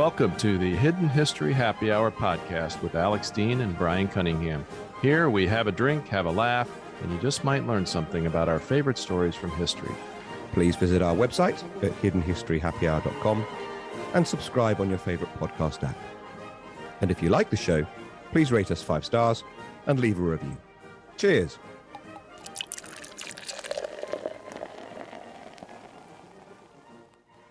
Welcome to the Hidden History Happy Hour podcast with Alex Dean and Bryan Cunningham. Here we have a drink, have a laugh, and you just might learn something about our favorite stories from history. Please visit our website at hiddenhistoryhappyhour.com and subscribe on your favorite podcast app. And if you like the show, please rate us 5 stars and leave a review. Cheers.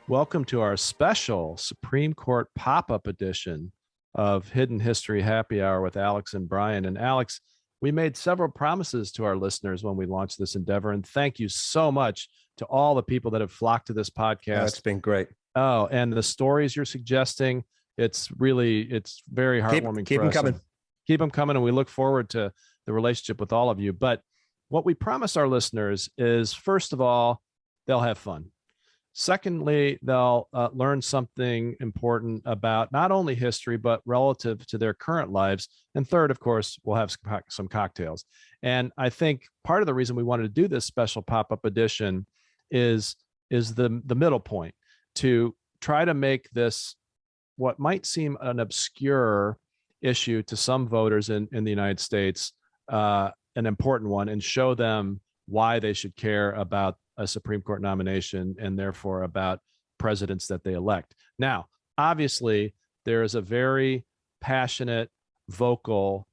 Welcome to our special Supreme Court pop-up edition of Hidden History Happy Hour with Alex and Bryan. And Alex, we made several promises to our listeners when we launched this endeavor. And thank you so much to all the people that have flocked to this podcast. It's been great. Oh, and the stories you're suggesting, it's very heartwarming. Keep them coming. Keep them coming. And we look forward to the relationship with all of you. But what we promise our listeners is, first of all, they'll have fun. Secondly, they'll learn something important about not only history, but relative to their current lives. And third, of course, we'll have some cocktails. And I think part of the reason we wanted to do this special pop-up edition is the middle point, to try to make this what might seem an obscure issue to some voters in the United States, an important one, and show them why they should care about a Supreme Court nomination and therefore about presidents that they elect. Now, obviously, there is a very passionate, vocal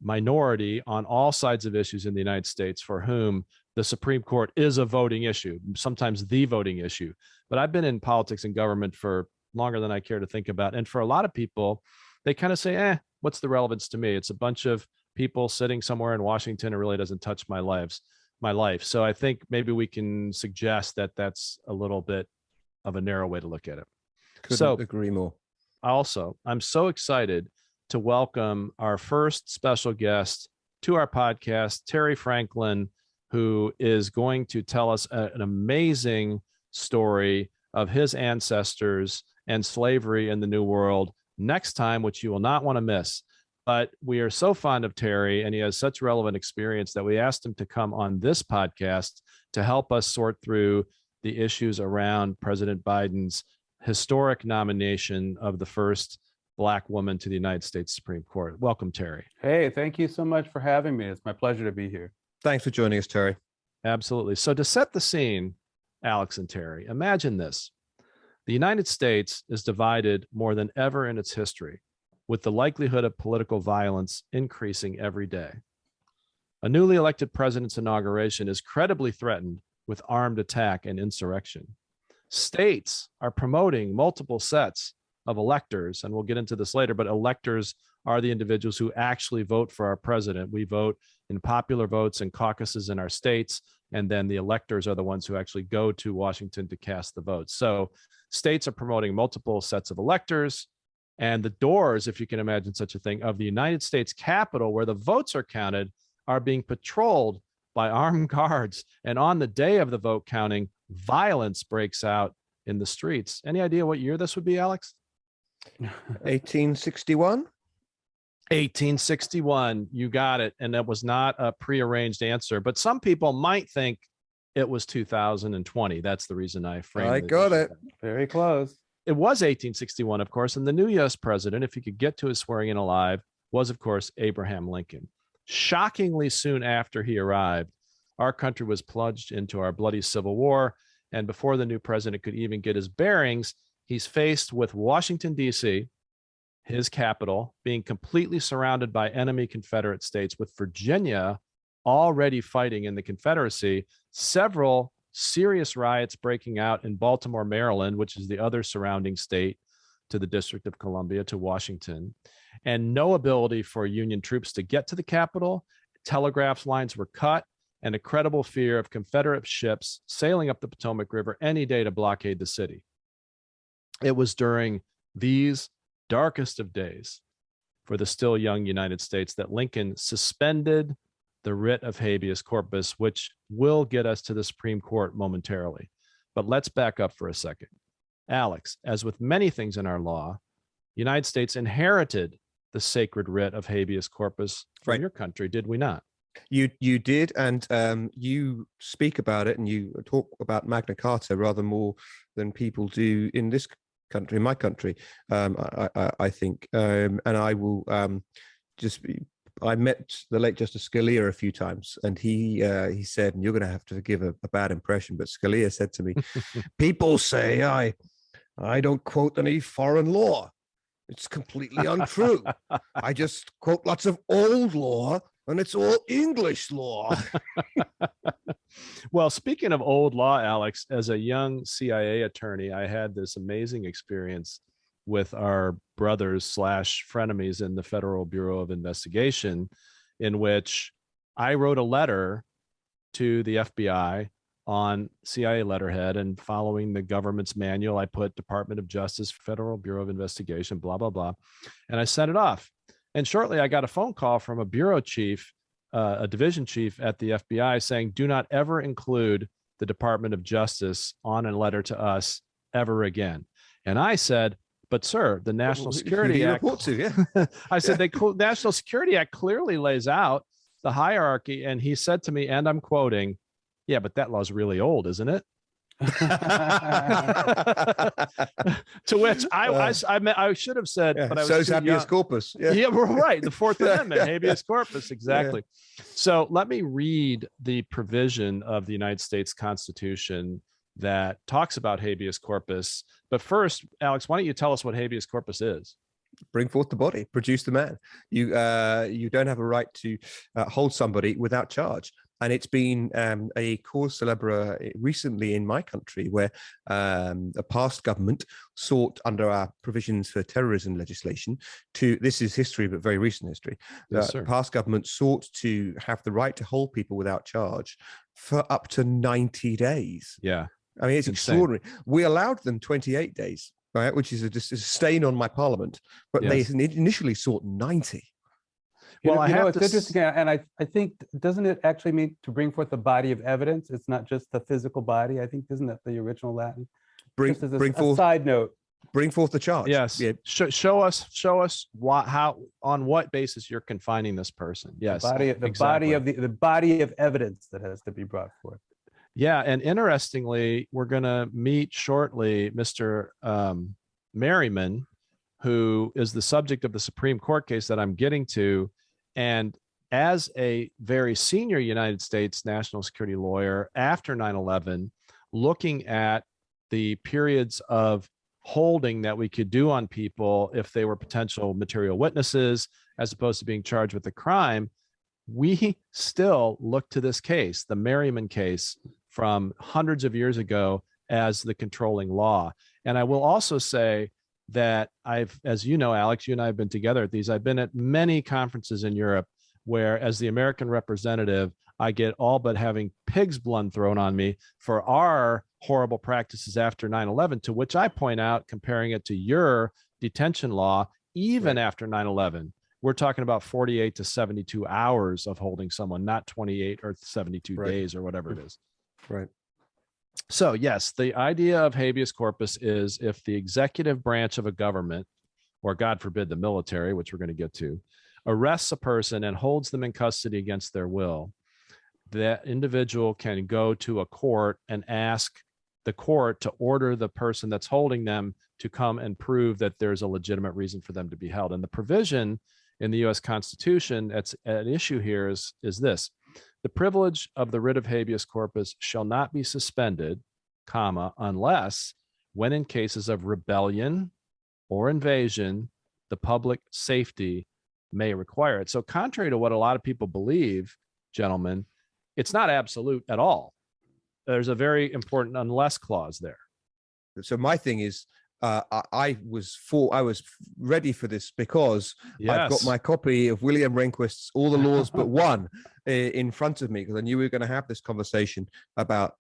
minority on all sides of issues in the United States for whom the Supreme Court is a voting issue, sometimes the voting issue. But I've been in politics and government for longer than I care to think about. And for a lot of people, they kind of say, what's the relevance to me? It's a bunch of people sitting somewhere in Washington. It really doesn't touch my life. So I think maybe we can suggest that that's a little bit of a narrow way to look at it. Couldn't agree more. Also, I'm so excited to welcome our first special guest to our podcast, Terry Franklin, who is going to tell us an amazing story of his ancestors and slavery in the New World next time, which you will not want to miss. But we are so fond of Terry, and he has such relevant experience that we asked him to come on this podcast to help us sort through the issues around President Biden's historic nomination of the first Black woman to the United States Supreme Court. Welcome, Terry. Hey, thank you so much for having me. It's my pleasure to be here. Thanks for joining us, Terry. Absolutely. So to set the scene, Alex and Terry, imagine this. The United States is divided more than ever in its history, with the likelihood of political violence increasing every day. A newly elected president's inauguration is credibly threatened with armed attack and insurrection. States are promoting multiple sets of electors, and we'll get into this later, but electors are the individuals who actually vote for our president. We vote in popular votes and caucuses in our states, and then the electors are the ones who actually go to Washington to cast the votes. So states are promoting multiple sets of electors, and the doors, if you can imagine such a thing, of the United States Capitol, where the votes are counted, are being patrolled by armed guards. And on the day of the vote counting, violence breaks out in the streets. Any idea what year this would be, Alex? 1861? 1861. You got it. And that was not a prearranged answer. But some people might think it was 2020. That's the reason I framed it. I got it. Very close. It was 1861, of course, and the new U.S. president, if he could get to his swearing in alive, was, of course, Abraham Lincoln. Shockingly soon after he arrived, our country was plunged into our bloody Civil War, and before the new president could even get his bearings, he's faced with Washington, D.C., his capital, being completely surrounded by enemy Confederate states, with Virginia already fighting in the Confederacy, several serious riots breaking out in Baltimore, Maryland, which is the other surrounding state to the District of Columbia, to Washington, and no ability for Union troops to get to the Capitol. Telegraph lines were cut, and a credible fear of Confederate ships sailing up the Potomac River any day to blockade the city. It was during these darkest of days for the still young United States that Lincoln suspended the writ of habeas corpus, which will get us to the Supreme Court momentarily. But let's back up for a second. Alex, as with many things in our law, the United States inherited the sacred writ of habeas corpus from your country, did we not? You did, and you speak about it, and you talk about Magna Carta rather more than people do in this country, in my country, I think, and I will I met the late Justice Scalia a few times, and he said, and you're going to have to forgive a bad impression, but Scalia said to me, people say I don't quote any foreign law. It's completely untrue. I just quote lots of old law, and it's all English law. Well, speaking of old law, Alex, as a young CIA attorney, I had this amazing experience with our brothers / frenemies in the Federal Bureau of Investigation, in which I wrote a letter to the FBI on CIA letterhead, and following the government's manual, I put Department of Justice, Federal Bureau of Investigation, blah, blah, blah. And I sent it off. And shortly I got a phone call from a bureau chief, a division chief at the FBI, saying, do not ever include the Department of Justice on a letter to us ever again. And I said, but sir, the National Security Act, I said, the National Security Act clearly lays out the hierarchy. And he said to me, and I'm quoting, yeah, but that law's really old, isn't it? To which I should have said, yeah, but I was so's too habeas young. Corpus. Yeah, we're right. The Fourth Amendment, habeas corpus, exactly. Yeah. So let me read the provision of the United States Constitution that talks about habeas corpus. But first, Alex, why don't you tell us what habeas corpus is? Bring forth the body, produce the man. You don't have a right to hold somebody without charge. And it's been a cause célèbre recently in my country, where a past government sought, under our provisions for terrorism legislation, this is history, but very recent history. Yes, past government sought to have the right to hold people without charge for up to 90 days. Yeah. I mean, it's extraordinary. We allowed them 28 days, right, which is just a stain on my parliament, but yes, they initially sought 90. Well, it's interesting, and I think, doesn't it actually mean to bring forth a body of evidence? It's not just the physical body. I think, isn't that the original Latin? Bring forth. Side note. Bring forth the charge. Yes. Yeah. Show us on what basis you're confining this person. Yes. The body of evidence that has to be brought forth. Yeah, and interestingly, we're going to meet shortly Mr. Merriman, who is the subject of the Supreme Court case that I'm getting to. And as a very senior United States national security lawyer after 9/11, looking at the periods of holding that we could do on people if they were potential material witnesses, as opposed to being charged with a crime, we still look to this case, the Merriman case from hundreds of years ago, as the controlling law. And I will also say that as you know, Alex, you and I have been together at these. I've been at many conferences in Europe where, as the American representative, I get all but having pig's blood thrown on me for our horrible practices after 9/11, to which I point out, comparing it to your detention law, even after 9/11, we're talking about 48 to 72 hours of holding someone, not 28 or 72 days or whatever it is. Right. So yes, the idea of habeas corpus is if the executive branch of a government, or God forbid the military, which we're going to get to, arrests a person and holds them in custody against their will, that individual can go to a court and ask the court to order the person that's holding them to come and prove that there's a legitimate reason for them to be held. And the provision in the U.S. Constitution that's at issue here is this: the privilege of the writ of habeas corpus shall not be suspended, unless when in cases of rebellion or invasion, the public safety may require it. So contrary to what a lot of people believe, gentlemen, it's not absolute at all. There's a very important unless clause there. So my thing is, I was ready for this because I've got my copy of William Rehnquist's All the Laws But One in front of me, because I knew we were going to have this conversation about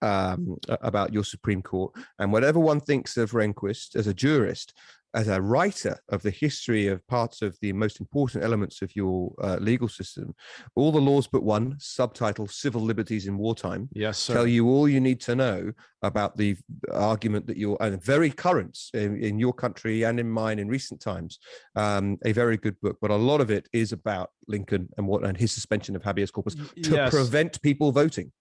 your Supreme Court. And whatever one thinks of Rehnquist as a jurist, as a writer of the history of parts of the most important elements of your legal system, All the Laws But One, subtitle Civil Liberties in Wartime, yes, sir, tell you all you need to know about the argument that you're, and very current in your country and in mine in recent times. A very good book, but a lot of it is about Lincoln and his suspension of habeas corpus to prevent people voting.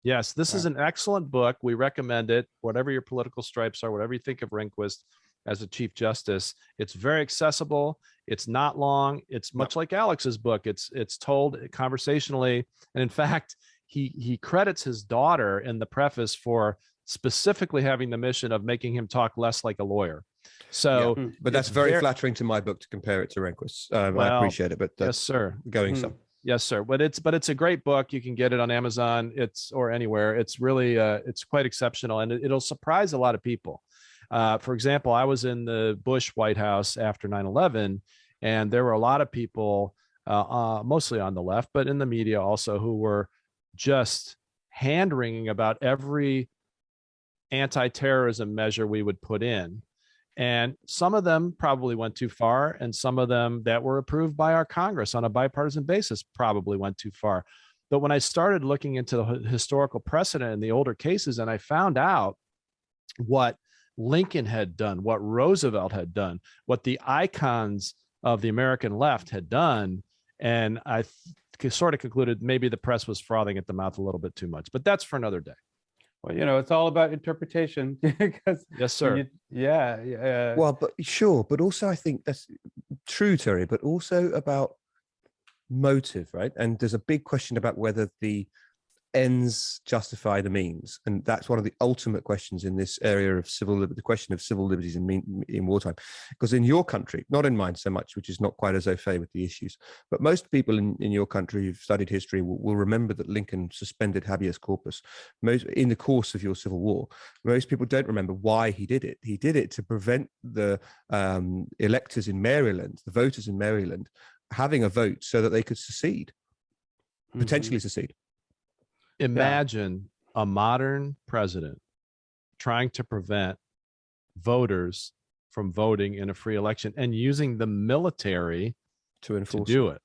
Yes, this is an excellent book. We recommend it. Whatever your political stripes are, whatever you think of Rehnquist, as a Chief Justice. It's very accessible. It's not long. It's much like Alex's book. It's told conversationally. And in fact, he credits his daughter in the preface for specifically having the mission of making him talk less like a lawyer. So, but that's very flattering to my book to compare it to Rehnquist's. I appreciate it, but yes, sir. Going some. Yes, sir. But it's a great book. You can get it on Amazon. Or anywhere. It's really it's quite exceptional, and it'll surprise a lot of people. For example, I was in the Bush White House after 9/11, and there were a lot of people, mostly on the left, but in the media also, who were just hand-wringing about every anti-terrorism measure we would put in. And some of them probably went too far, and some of them that were approved by our Congress on a bipartisan basis probably went too far. But when I started looking into the historical precedent in the older cases, and I found out what Lincoln had done, what Roosevelt had done, what the icons of the American left had done, and I sort of concluded maybe the press was frothing at the mouth a little bit too much. But that's for another day. Well, it's all about interpretation. Yes, sir. Yeah. Well, but sure. But also I think that's true, Terry, but also about motive, right? And there's a big question about whether the ends justify the means. And that's one of the ultimate questions in this area of the question of civil liberties in wartime. Because in your country, not in mine so much, which is not quite as au fait with the issues, but most people in your country who've studied history will remember that Lincoln suspended habeas corpus in the course of your Civil War. Most people don't remember why he did it. He did it to prevent the electors in Maryland, the voters in Maryland, having a vote so that they could secede, potentially secede. Imagine a modern president trying to prevent voters from voting in a free election and using the military to enforce do it.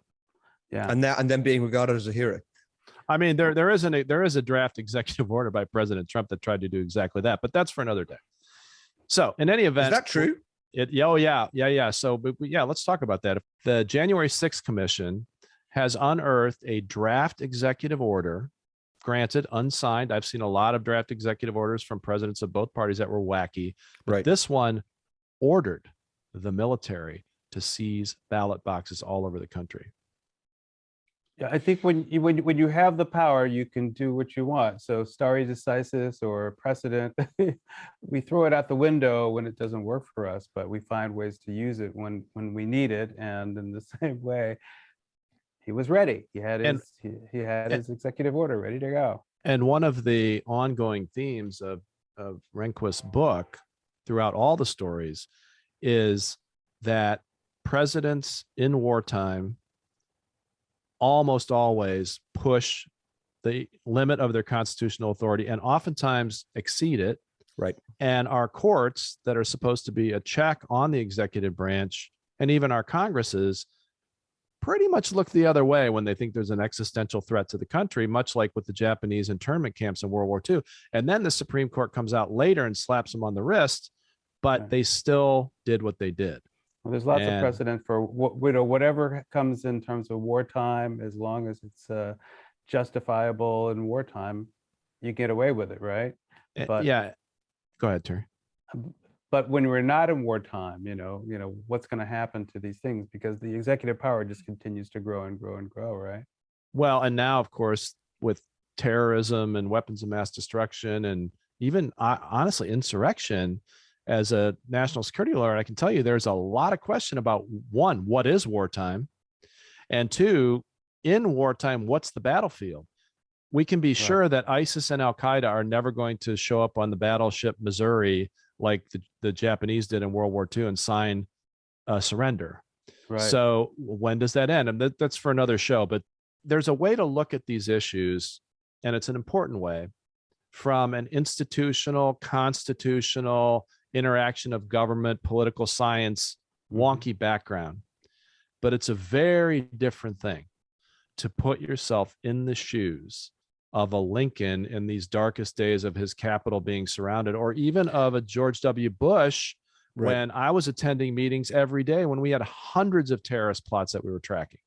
Yeah. And then being regarded as a hero. I mean, there is a draft executive order by President Trump that tried to do exactly that, but that's for another day. So in any event, is that true? Yeah. So let's talk about that. The January 6th Commission has unearthed a draft executive order, granted, unsigned. I've seen a lot of draft executive orders from presidents of both parties that were wacky, but this one ordered the military to seize ballot boxes all over the country. Yeah, I think when you have the power, you can do what you want. So stare decisis or precedent, we throw it out the window when it doesn't work for us, but we find ways to use it when we need it. And in the same way, he was ready. He had his executive order ready to go. And one of the ongoing themes of Rehnquist's book throughout all the stories is that presidents in wartime almost always push the limit of their constitutional authority and oftentimes exceed it. Right. And our courts that are supposed to be a check on the executive branch, and even our Congresses, pretty much look the other way when they think there's an existential threat to the country, much like with the Japanese internment camps in World War II. And then the Supreme Court comes out later and slaps them on the wrist, but they still did what they did. Well, there's lots of precedent for whatever comes in terms of wartime, as long as it's justifiable in wartime, you get away with it, right? But yeah, go ahead, Terry. But when we're not in wartime, what's going to happen to these things? Because the executive power just continues to grow and grow and grow, right? Well, and now, of course, with terrorism and weapons of mass destruction and even, honestly, insurrection, as a national security lawyer, I can tell you there's a lot of question about, one, what is wartime? And two, in wartime, what's the battlefield? We can be sure that ISIS and Al-Qaeda are never going to show up on the battleship Missouri like the Japanese did in World War II and sign surrender. Right. So when does that end? And that's for another show, but there's a way to look at these issues, and it's an important way, from an institutional, constitutional, interaction of government, political science, wonky background. But it's a very different thing to put yourself in the shoes of a Lincoln in these darkest days of his capital being surrounded, or even of a George W. Bush when I was attending meetings every day when we had hundreds of terrorist plots that we were tracking.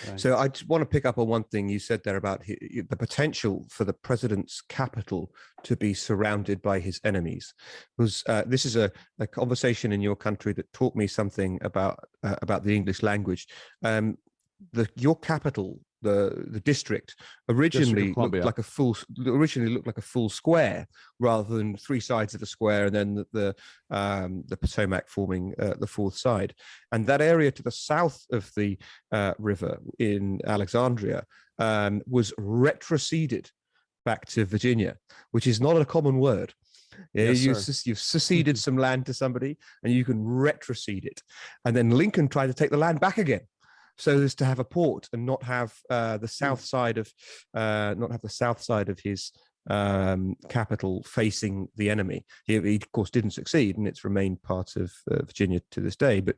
Right. So I just want to pick up on one thing you said there about the potential for the president's capital to be surrounded by his enemies. This is a conversation in your country that taught me something about the English language. Your capital, the district, originally looked like a full square rather than three sides of a square, and then the Potomac forming the fourth side. And that area to the south of the river in Alexandria was retroceded back to Virginia, which is not a common word. Yeah, Yes, you've seceded some land to somebody, and you can retrocede it. And then Lincoln tried to take the land back again, so as to have a port and not have the south side of his capital facing the enemy. He of course didn't succeed, and it's remained part of Virginia to this day. But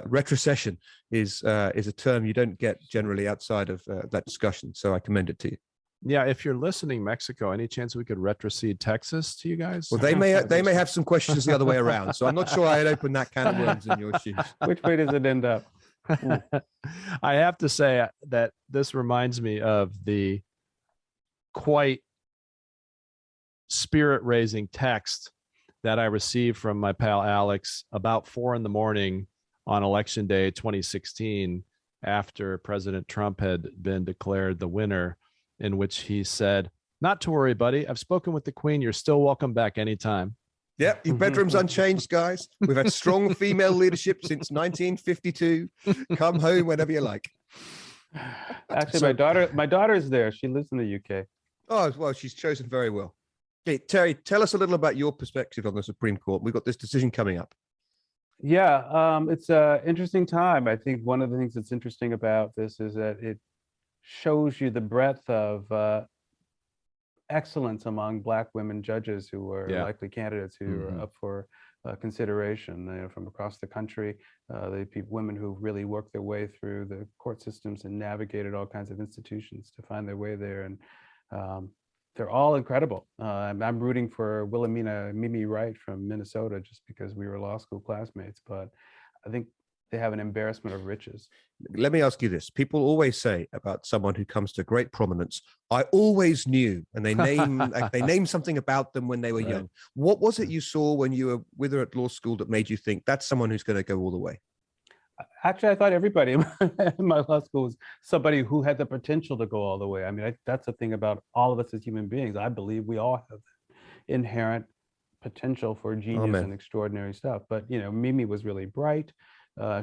retrocession is a term you don't get generally outside of that discussion. So I commend it to you. Yeah, if you're listening, Mexico, any chance we could retrocede Texas to you guys? Well, they may have some questions the other way around. So I'm not sure I'd open that can of worms in your shoes. Which way does it end up? I have to say that this reminds me of the quite spirit-raising text that I received from my pal Alex about 4 a.m. on Election Day 2016, after President Trump had been declared the winner, in which he said, "Not to worry, buddy. I've spoken with the Queen. You're still welcome back anytime." Yep, your bedroom's unchanged, guys. We've had strong female leadership since 1952. Come home whenever you like. Actually, my daughter's there. She lives in the UK. Oh, well, she's chosen very well. Okay, Terry, tell us a little about your perspective on the Supreme Court. We've got this decision coming up. Yeah, it's an interesting time. I think one of the things that's interesting about this is that it shows you the breadth of excellence among Black women judges who are likely candidates who are up for consideration from across the country. Women who really worked their way through the court systems and navigated all kinds of institutions to find their way there. And they're all incredible. I'm rooting for Wilhelmina Mimi Wright from Minnesota just because we were law school classmates, but I think they have an embarrassment of riches. Let me ask you this. People always say about someone who comes to great prominence, I always knew, and they name something about them when they were young. What was it you saw when you were with her at law school that made you think that's someone who's going to go all the way? Actually, I thought everybody in my law school was somebody who had the potential to go all the way. I mean, that's the thing about all of us as human beings. I believe we all have inherent potential for genius and extraordinary stuff. But, you know, Mimi was really bright.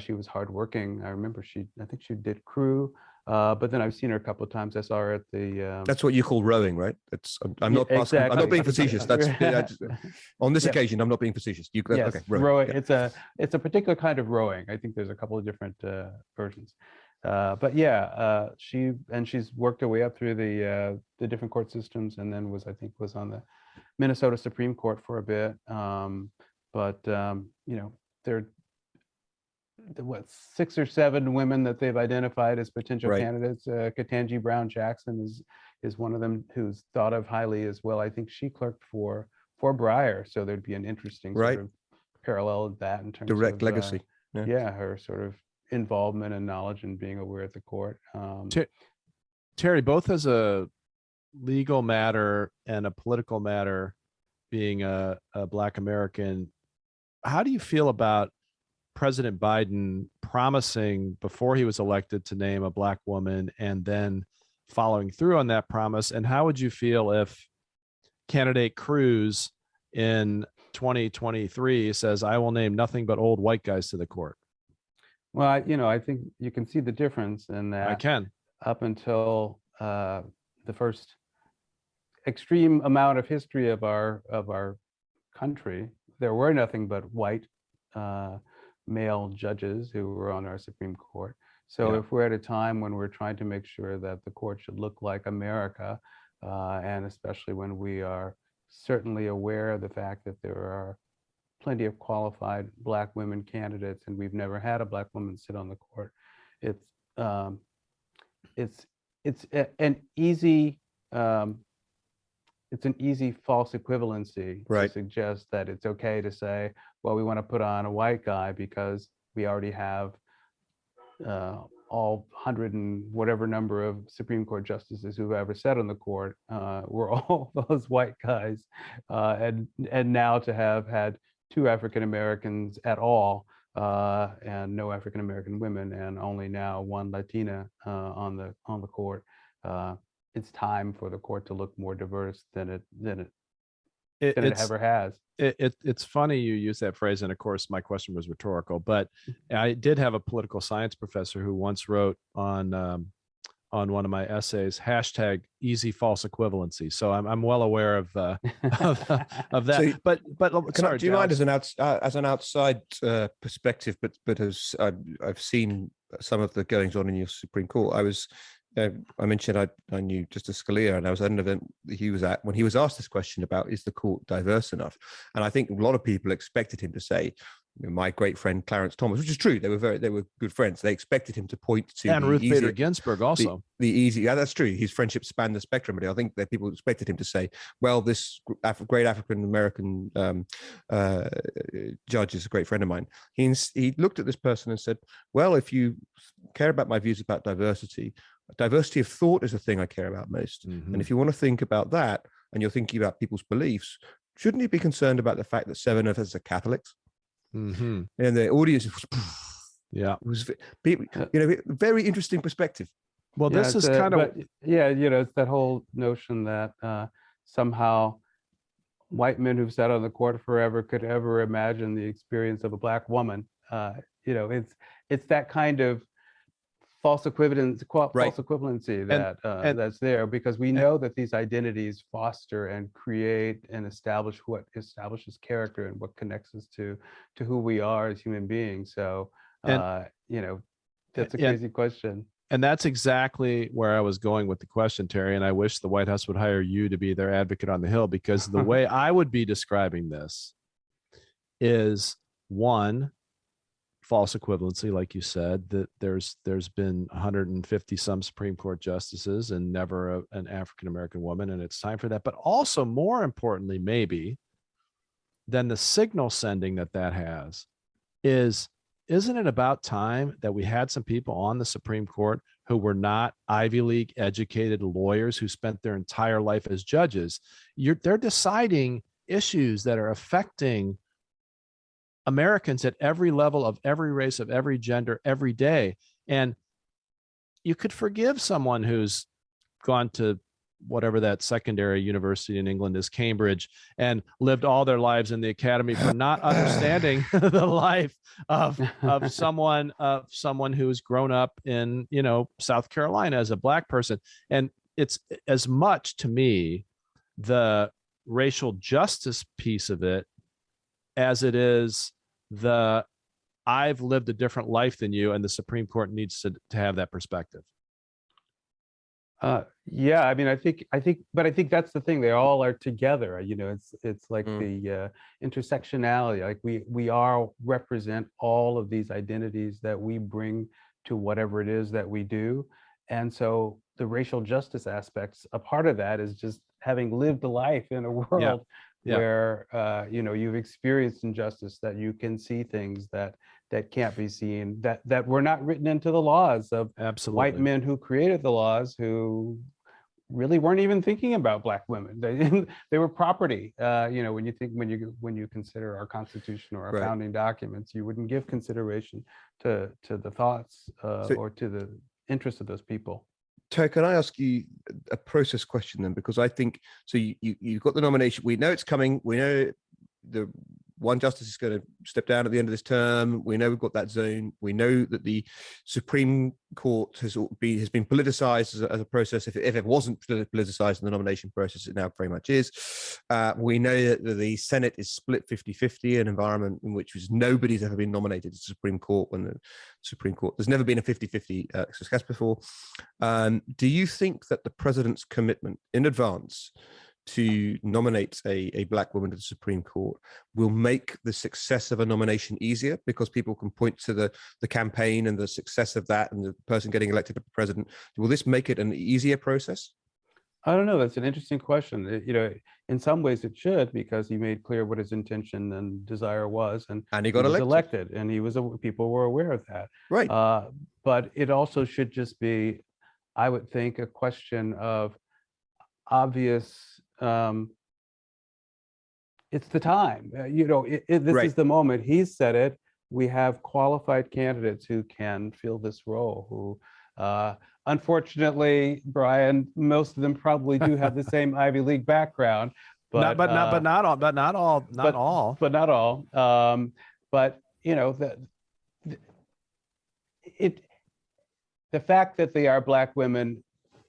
She was hardworking. I remember I think she did crew, but then I've seen her a couple of times. I saw her at the. That's what you call rowing, right? I'm not being facetious. That's on this occasion. I'm not being facetious. Yes, okay, rowing. Yeah. It's a particular kind of rowing. I think there's a couple of different versions, but yeah, she's worked her way up through the different court systems, and then was on the Minnesota Supreme Court for a bit. But you know, there. 6 or 7 women that they've identified as potential candidates. Ketanji Brown Jackson is one of them who's thought of highly as well. I think she clerked for Breyer, so there'd be an interesting sort of parallel of that in terms direct of legacy. Her sort of involvement and knowledge and being aware at the court. Terry, both as a legal matter and a political matter, being a Black American, how do you feel about President Biden promising before he was elected to name a Black woman and then following through on that promise? And how would you feel if candidate Cruz in 2023 says, "I will name nothing but old white guys to the court"? Well, I think you can see the difference in that. I can. Up until the first extreme amount of history of our country, there were nothing but white male judges who were on our Supreme Court. So if we're at a time when we're trying to make sure that the court should look like America, and especially when we are certainly aware of the fact that there are plenty of qualified Black women candidates, and we've never had a Black woman sit on the court, it's an easy false equivalency to suggest that it's okay to say, well, we want to put on a white guy because we already have all 100 and whatever number of Supreme Court justices who've ever sat on the court were all those white guys, and now to have had 2 African Americans at all, and no African American women, and only now 1 Latina on the court. It's time for the court to look more diverse than it ever has. It's funny you use that phrase, and of course my question was rhetorical, but I did have a political science professor who once wrote on one of my essays #easy false equivalency. So I'm well aware of that. So, do you mind as an outside perspective, but as I've seen some of the goings on in your Supreme Court. I mentioned I knew Justice Scalia, and I was at an event that he was at when he was asked this question about, is the court diverse enough? And I think a lot of people expected him to say, my great friend Clarence Thomas, which is true. They were good friends. They expected him to point to and Ruth Bader Ginsburg also. Yeah, that's true. His friendship spanned the spectrum, but I think that people expected him to say, well, this great African American judge is a great friend of mine. He looked at this person and said, well, if you care about my views about diversity of thought is the thing I care about most. Mm-hmm. And if you want to think about that, and you're thinking about people's beliefs, shouldn't you be concerned about the fact that 7 of us are Catholics? Mm-hmm. And the audience was very interesting perspective. Well, Yeah, this is kind of it's that whole notion that somehow white men who've sat on the court forever could ever imagine the experience of a Black woman. It's that kind of false equivalency that's there, because we know that these identities foster and create and establish what establishes character and what connects us to who we are as human beings. So that's a crazy question. And that's exactly where I was going with the question, Terry. And I wish the White House would hire you to be their advocate on the Hill, because the way I would be describing this is, one, false equivalency, like you said, that there's been 150 some Supreme Court justices and never an African American woman, and it's time for that. But also, more importantly, maybe than the signal sending that has, isn't it about time that we had some people on the Supreme Court who were not Ivy League educated lawyers who spent their entire life as judges? They're deciding issues that are affecting Americans at every level, of every race, of every gender, every day. And you could forgive someone who's gone to whatever that secondary university in England is, Cambridge, and lived all their lives in the academy for not understanding the life of someone who's grown up in, South Carolina as a Black person. And it's as much, to me, the racial justice piece of it as it is I've lived a different life than you, and the Supreme Court needs to have that perspective. I think that's the thing. They all are together. It's like the intersectionality. Like we all represent all of these identities that we bring to whatever it is that we do, and so the racial justice aspects, a part of that is just having lived a life in a world where you've experienced injustice, that you can see things that can't be seen, that were not written into the laws of white men who created the laws, who really weren't even thinking about Black women. They were property. When you consider our Constitution or our founding documents, you wouldn't give consideration to the thoughts or to the interests of those people. Terry, can I ask you a process question then? Because I think, so you've got the nomination. We know it's coming. We know the one justice is going to step down at the end of this term. We know we've got that zone. We know that the Supreme Court has been politicized as a process. If it wasn't politicized in the nomination process, it now very much is. We know that the Senate is split 50-50, an environment in which nobody's ever been nominated to the Supreme Court when the Supreme Court, there's never been a 50-50 success before. Do you think that the president's commitment in advance to nominate a Black woman to the Supreme Court will make the success of a nomination easier, because people can point to the campaign and the success of that and the person getting elected to president? Will this make it an easier process? I don't know. That's an interesting question. In some ways it should, because he made clear what his intention and desire was, and And he he got was elected. elected, and people were aware of that. Right. But it also should just be, I would think, a question of obvious. It's the time. This Right. is the moment. He's said it. We have qualified candidates who can fill this role. Unfortunately, Brian, most of them probably do have the same Ivy League background, but Not all, not but all. but not all. But it the fact that they are Black women,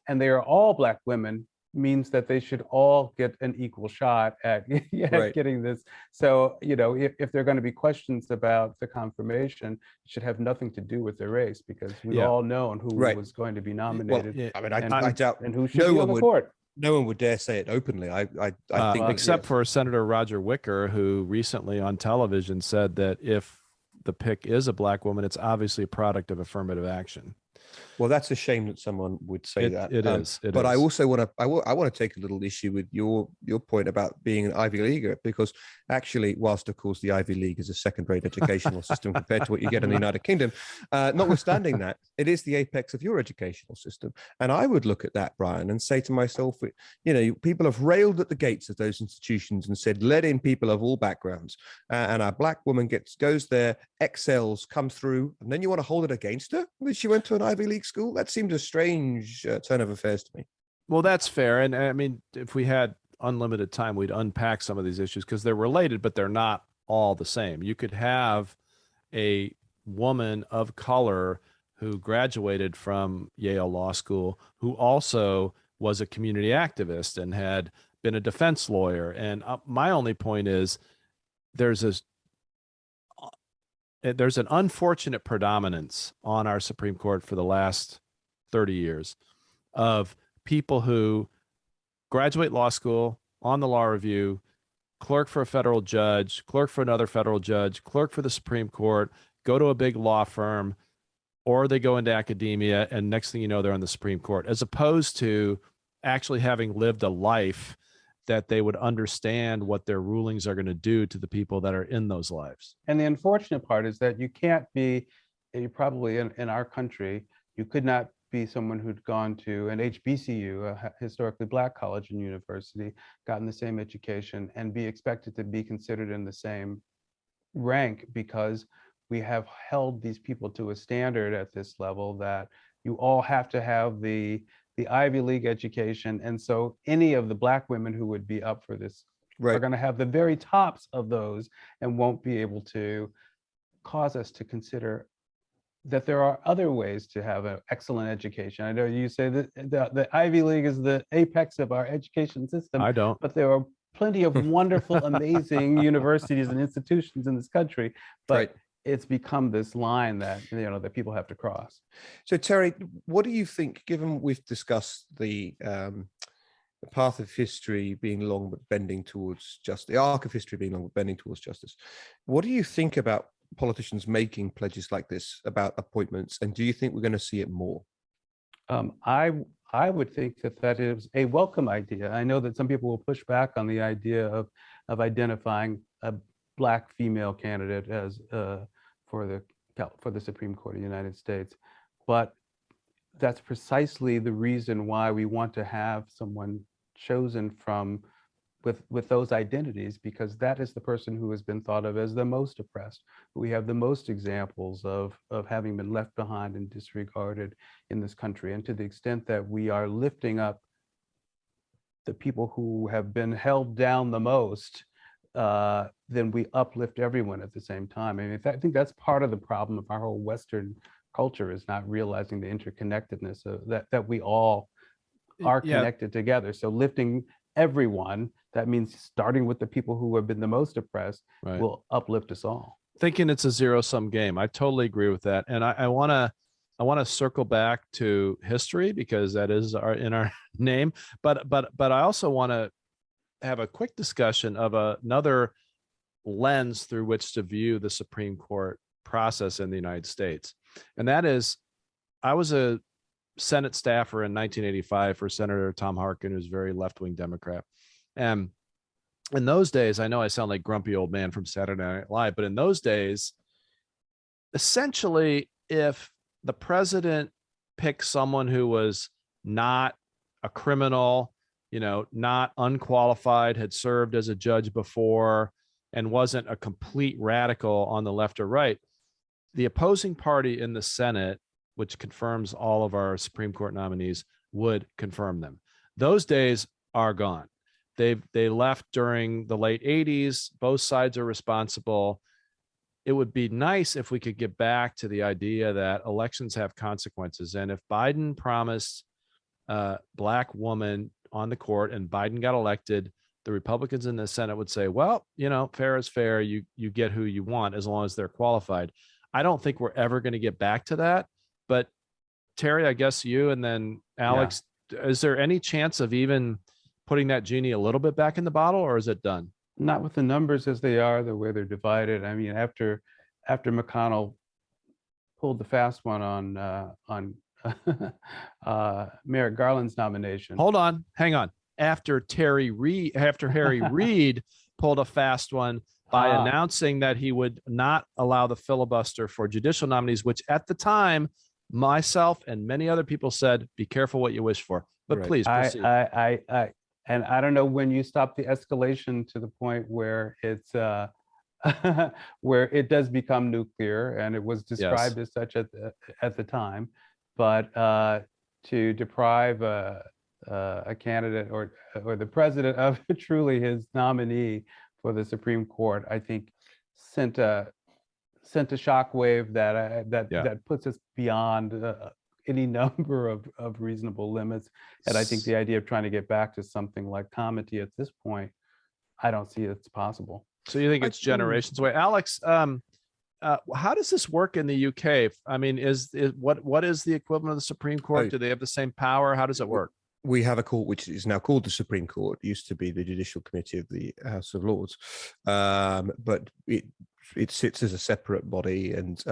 and they are all Black women, means that they should all get an equal shot at, Right. getting this. So, if there are going to be questions about the confirmation, it should have nothing to do with their race, because we've Yeah. all known who Right. was going to be Well, nominated I mean, and I doubt and who should no be one on the would. court. No one would dare say it openly. I think Except yes. for Senator Roger Wicker, who recently on television said that if the pick is a Black woman, it's obviously a product of affirmative action. well, that's a shame that someone would say that. It is. But I also want to. I want to take a little issue with your point about being an Ivy Leaguer, because actually, whilst of course the Ivy League is a second-rate educational system compared to what you get in the United Kingdom, notwithstanding that, it is the apex of your educational system. And I would look at that, Brian, and say to myself, people have railed at the gates of those institutions and said, let in people of all backgrounds, and a Black woman goes there, excels, comes through, and then you want to hold it against her that she went to an Ivy League school? That seems a strange turn of affairs to me. Well, that's fair. And I mean, if we had unlimited time, we'd unpack some of these issues because they're related, but they're not all the same. You could have a woman of color who graduated from Yale Law School, who also was a community activist and had been a defense lawyer. And my only point is there's an unfortunate predominance on our Supreme Court for the last 30 years of people who graduate law school, on the law review, clerk for a federal judge, clerk for another federal judge, clerk for the Supreme Court, go to a big law firm, or they go into academia, and next thing you know, they're on the Supreme Court, as opposed to actually having lived a life that they would understand what their rulings are going to do to the people that are in those lives. And the unfortunate part is that you can't be, probably in our country, you could not be someone who'd gone to an HBCU, a historically Black college and university, gotten the same education, and be expected to be considered in the same rank, because we have held these people to a standard at this level that you all have to have the Ivy League education. And so any of the Black women who would be up for this are going to have the very tops of those, and won't be able to cause us to consider that there are other ways to have an excellent education. I know you say that the Ivy League is the apex of our education system. I don't. But there are plenty of wonderful, amazing universities and institutions in this country. But it's become this line that that people have to cross. So Terry, what do you think, given we've discussed the path of history being long but bending towards justice, the arc of history being long but bending towards justice, what do you think about politicians making pledges like this about appointments, and do you think we're going to see it more? I would think that is a welcome idea. I know that some people will push back on the idea of identifying a Black female candidate as for the Supreme Court of the United States, but that's precisely the reason why we want to have someone chosen from with those identities, because that is the person who has been thought of as the most oppressed. We have the most examples of having been left behind and disregarded in this country. And to the extent that we are lifting up the people who have been held down the most, then we uplift everyone at the same time. I mean, I think that's part of the problem of our whole Western culture, is not realizing the interconnectedness of that we all are connected together. So lifting everyone, that means starting with the people who have been the most oppressed, will uplift us all. Thinking it's a zero-sum game. I totally agree with that. And I want to circle back to history, because that is in our name. But I also want to have a quick discussion of another lens through which to view the Supreme Court process in the United States. And that is, I was a Senate staffer in 1985 for Senator Tom Harkin, who's a very left-wing Democrat. And in those days, I know I sound like grumpy old man from Saturday Night Live, but in those days, essentially, if the president picked someone who was not a criminal, not unqualified, had served as a judge before, and wasn't a complete radical on the left or right, the opposing party in the Senate, which confirms all of our Supreme Court nominees, would confirm them. Those days are gone. They left during the late 80s. Both sides are responsible. It would be nice if we could get back to the idea that elections have consequences. And if Biden promised a Black woman on the court and Biden got elected, the Republicans in the Senate would say, well, fair is fair. You get who you want as long as they're qualified. I don't think we're ever going to get back to that. But Terry, I guess you and then Alex, Is there any chance of even putting that genie a little bit back in the bottle, or is it done? Not with the numbers as they are, the way they're divided. I mean, after McConnell pulled the fast one on Merrick Garland's nomination. Hold on, hang on. After Harry Reid pulled a fast one by announcing that he would not allow the filibuster for judicial nominees, which at the time, myself and many other people said, be careful what you wish for. But please proceed. And I don't know when you stop the escalation to the point where it's where it does become nuclear, and it was described as such at the time. But to deprive a candidate or the president of truly his nominee for the Supreme Court, I think sent a shockwave that puts us beyond any number of reasonable limits. And I think the idea of trying to get back to something like comity at this point, I don't see it's possible. So you think it's generations away? Alex, how does this work in the UK? I mean, what is the equivalent of the Supreme Court? Do they have the same power? How does it work? We have a court which is now called the Supreme Court. It used to be the Judicial Committee of the House of Lords, but it sits as a separate body, and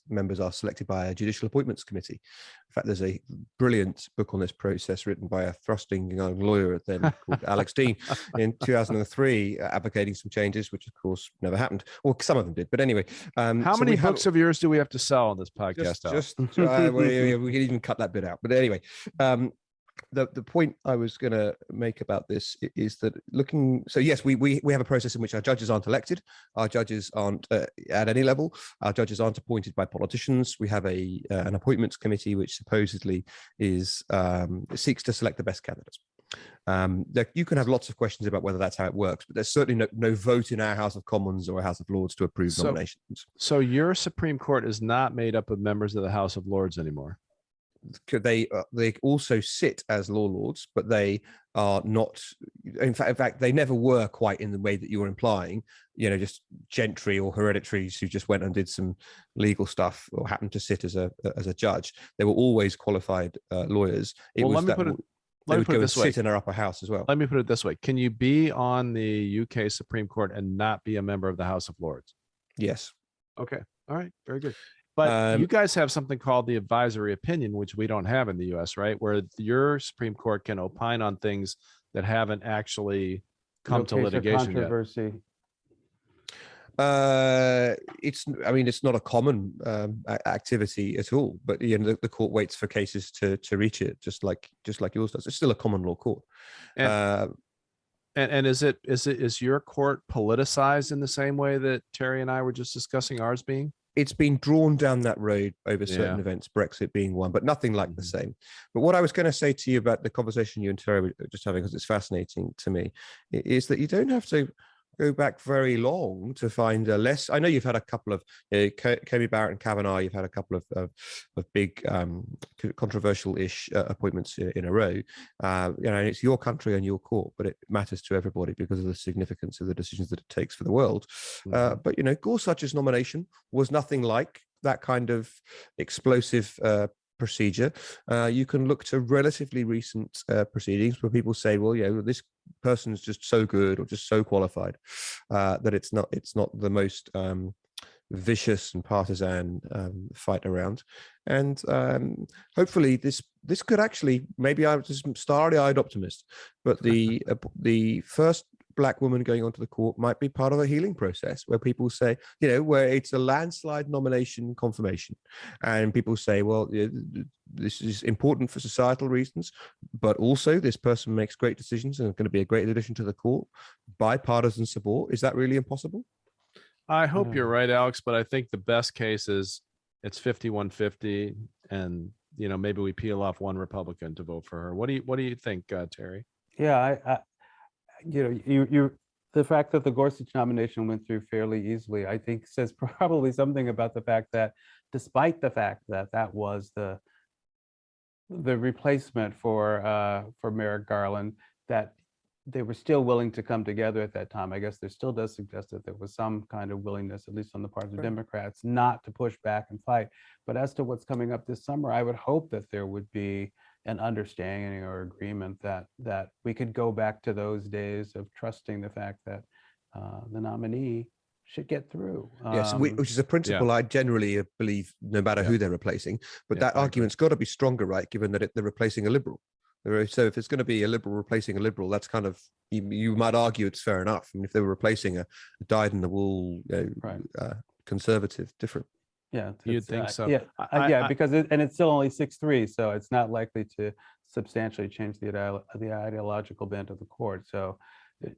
members are selected by a Judicial Appointments Committee. In fact, there's a brilliant book on this process written by a thrusting young lawyer then called Alex Dean in 2003, advocating some changes, which of course never happened. Well, some of them did, but anyway. How many books of yours do we have to sell on this podcast? We can even cut that bit out. But anyway, the point I was going to make about this is that yes, we have a process in which our judges aren't elected. Our judges aren't at any level. Our judges aren't appointed by politicians. We have an appointments committee which supposedly seeks to select the best candidates. You can have lots of questions about whether that's how it works, but there's certainly no vote in our House of Commons or House of Lords to approve nominations. So your Supreme Court is not made up of members of the House of Lords anymore. They also sit as law lords, but they are not. In fact, they never were quite in the way that you were implying. Just gentry or hereditaries who just went and did some legal stuff or happened to sit as a judge. They were always qualified lawyers. Let me put it this way. Sit in our upper house as well. Let me put it this way: can you be on the UK Supreme Court and not be a member of the House of Lords? Yes. Okay. All right. Very good. But you guys have something called the advisory opinion, which we don't have in the U.S., right? Where your Supreme Court can opine on things that haven't actually come to litigation controversy yet. It's not a common activity at all. But the court waits for cases to reach it, just like yours does. It's still a common law court. And is your court politicized in the same way that Terry and I were just discussing ours being? It's been drawn down that road over certain events, Brexit being one, but nothing like the same. But what I was going to say to you about the conversation you and Terry were just having, because it's fascinating to me, is that you don't have to go back very long to find a less. I know you've had a couple of Kemi Barrett and Kavanaugh. You've had a couple of big controversial-ish appointments in a row. It's your country and your court, but it matters to everybody because of the significance of the decisions that it takes for the world. But Gorsuch's nomination was nothing like that kind of explosive procedure. You can look to relatively recent proceedings where people say, well, this person's just so good or just so qualified that it's not the most vicious and partisan fight around. And hopefully this could actually, maybe I was just starry-eyed optimist, but the first Black woman going onto the court might be part of a healing process where people say, where it's a landslide nomination confirmation. And people say, well, this is important for societal reasons, but also this person makes great decisions and is going to be a great addition to the court. Bipartisan support. Is that really impossible? I hope you're right, Alex, but I think the best case is it's 51-50 and, maybe we peel off one Republican to vote for her. What do you think, Terry? Yeah, the fact that the Gorsuch nomination went through fairly easily, I think says probably something about the fact that despite the fact that that was the replacement for Merrick Garland, that they were still willing to come together at that time. I guess there still does suggest that there was some kind of willingness, at least on the part of the Democrats, not to push back and fight. But as to what's coming up this summer, I would hope that there would be an understanding or agreement that we could go back to those days of trusting the fact that the nominee should get through. Yes, which is a principle I generally believe, no matter who they're replacing. But that argument's got to be stronger, right? Given that they're replacing a liberal. So if it's going to be a liberal replacing a liberal, that's kind of, you might argue it's fair enough. I mean, if they were replacing a dyed-in-the-wool conservative, different. Yeah, you'd think so. Yeah, because it's still only 6-3, so it's not likely to substantially change the ideological bent of the court. So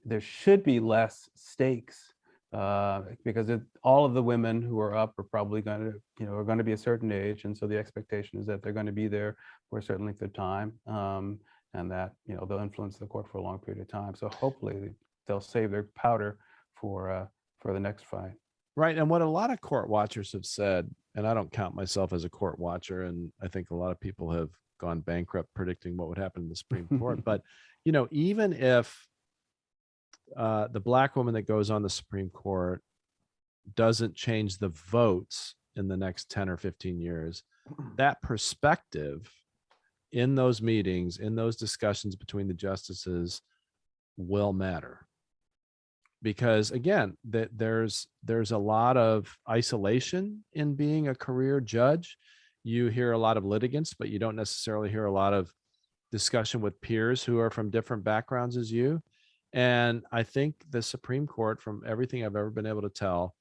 there should be less stakes because all of the women who are up are probably going to, are going to be a certain age, and so the expectation is that they're going to be there for a certain length of time, and that they'll influence the court for a long period of time. So hopefully they'll save their powder for the next fight. Right. And what a lot of court watchers have said, and I don't count myself as a court watcher, and I think a lot of people have gone bankrupt predicting what would happen in the Supreme Court. But, even if the Black woman that goes on the Supreme Court doesn't change the votes in the next 10 or 15 years, that perspective in those meetings, in those discussions between the justices will matter. Because again, there's a lot of isolation in being a career judge. You hear a lot of litigants, but you don't necessarily hear a lot of discussion with peers who are from different backgrounds as you. And I think the Supreme Court, from everything I've ever been able to tell,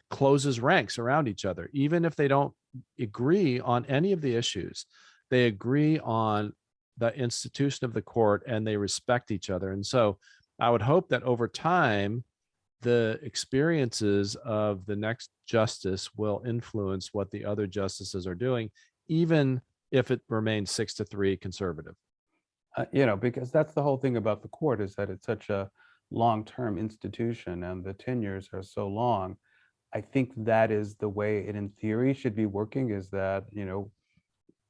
closes ranks around each other. Even if they don't agree on any of the issues, they agree on the institution of the court and they respect each other. And so I would hope that over time, the experiences of the next justice will influence what the other justices are doing, even if it remains 6-3 conservative. Because that's the whole thing about the court, is that it's such a long-term institution and the tenures are so long. I think that is the way it, in theory, should be working, is that,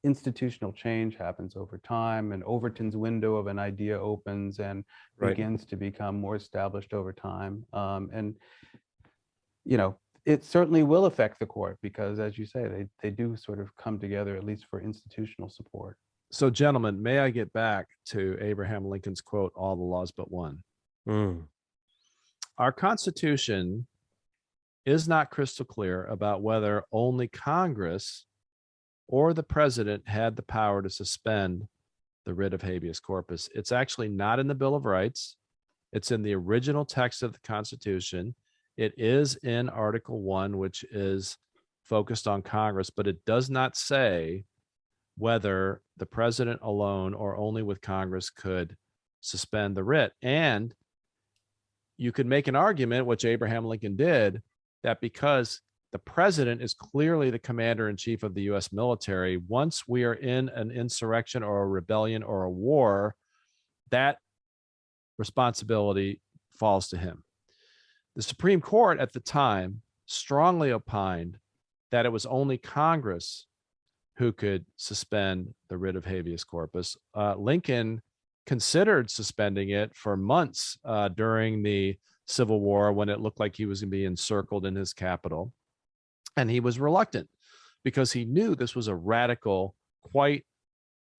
institutional change happens over time, and Overton's window of an idea opens and begins to become more established over time. And it certainly will affect the court because, as you say, they do sort of come together, at least for institutional support. So, gentlemen, may I get back to Abraham Lincoln's quote, "All the laws but one." Our Constitution is not crystal clear about whether only Congress or the president had the power to suspend the writ of habeas corpus. It's actually not in the Bill of Rights. It's in the original text of the Constitution. It is in Article 1, which is focused on Congress, but it does not say whether the president alone or only with Congress could suspend the writ. And you could make an argument, which Abraham Lincoln did, that because the president is clearly the commander-in-chief of the U.S. military, once we are in an insurrection or a rebellion or a war, that responsibility falls to him. The Supreme Court at the time strongly opined that it was only Congress who could suspend the writ of habeas corpus. Lincoln considered suspending it for months during the Civil War when it looked like he was going to be encircled in his capital. And he was reluctant because he knew this was a radical, quite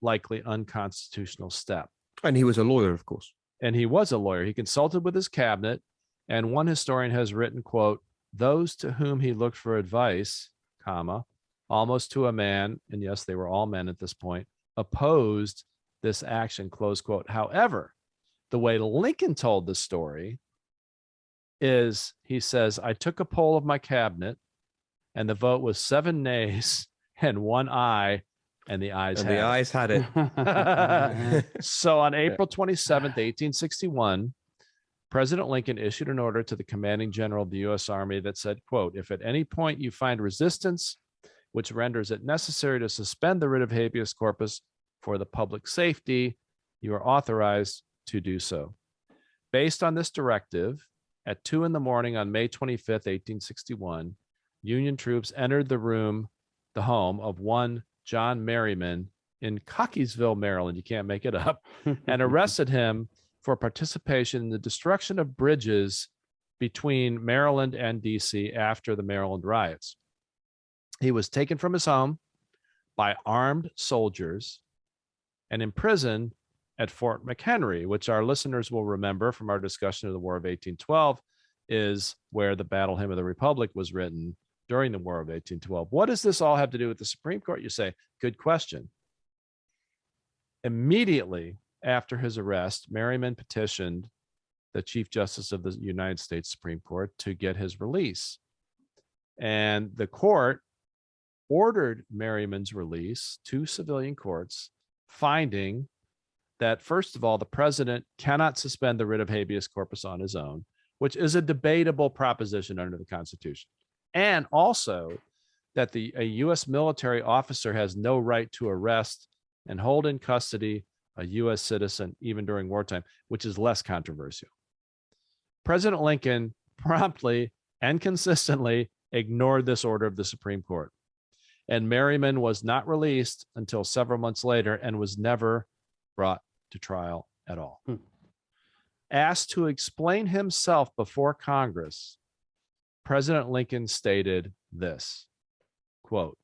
likely unconstitutional step. And he was a lawyer, of course. And he was a lawyer. He consulted with his cabinet. And one historian has written, quote, those to whom he looked for advice, comma, almost to a man, and yes, they were all men at this point, opposed this action, close quote. However, the way Lincoln told the story is, he says, I took a poll of my cabinet and the vote was 7 nays and 1 aye, and the ayes had it. So on April 27th, 1861, President Lincoln issued an order to the commanding general of the U.S. Army that said, quote, if at any point you find resistance which renders it necessary to suspend the writ of habeas corpus for the public safety, you are authorized to do so. Based on this directive, at 2 a.m. on May 25th, 1861, Union troops entered the home of one John Merriman in Cockeysville, Maryland, you can't make it up, and arrested him for participation in the destruction of bridges between Maryland and DC after the Maryland riots. He was taken from his home by armed soldiers and imprisoned at Fort McHenry, which our listeners will remember from our discussion of the War of 1812, is where the Battle Hymn of the Republic was written during the War of 1812. What does this all have to do with the Supreme Court? You say, good question. Immediately after his arrest, Merriman petitioned the Chief Justice of the United States Supreme Court to get his release. And the court ordered Merriman's release to civilian courts, finding that, first of all, the president cannot suspend the writ of habeas corpus on his own, which is a debatable proposition under the Constitution. And also that a U.S. military officer has no right to arrest and hold in custody a U.S. citizen, even during wartime, which is less controversial. President Lincoln promptly and consistently ignored this order of the Supreme Court. And Merriman was not released until several months later and was never brought to trial at all. Asked to explain himself before Congress, President Lincoln stated this, quote,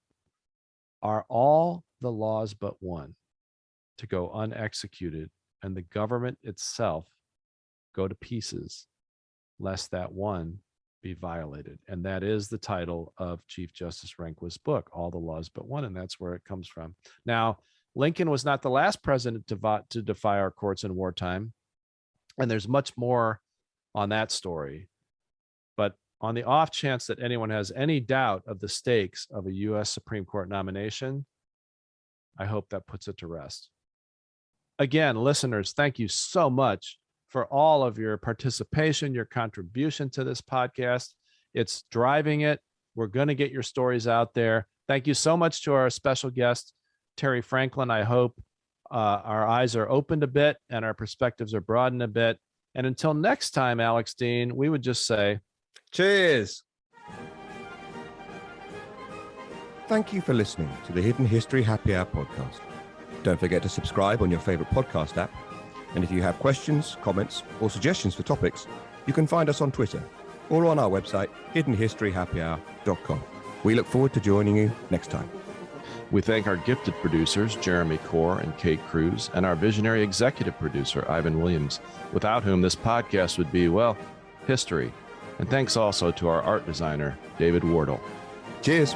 are all the laws but one to go unexecuted and the government itself go to pieces, lest that one be violated? And that is the title of Chief Justice Rehnquist's book, All the Laws But One, and that's where it comes from. Now, Lincoln was not the last president to defy our courts in wartime, and there's much more on that story. But on the off chance that anyone has any doubt of the stakes of a U.S. Supreme Court nomination, I hope that puts it to rest. Again, listeners, thank you so much for all of your participation, your contribution to this podcast. It's driving it. We're going to get your stories out there. Thank you so much to our special guest, Terry Franklin. I hope our eyes are opened a bit and our perspectives are broadened a bit. And until next time, Alex Dean, we would just say, cheers. Thank you for listening to the Hidden History Happy Hour podcast. Don't forget to subscribe on your favorite podcast app. And if you have questions, comments, or suggestions for topics, you can find us on Twitter or on our website, hiddenhistoryhappyhour.com. We look forward to joining you next time. we thank our gifted producers, Jeremy Core and Kate Cruz, and our visionary executive producer, Ivan Williams, without whom this podcast would be, well, history. And thanks also to our art designer, David Wardle. Cheers.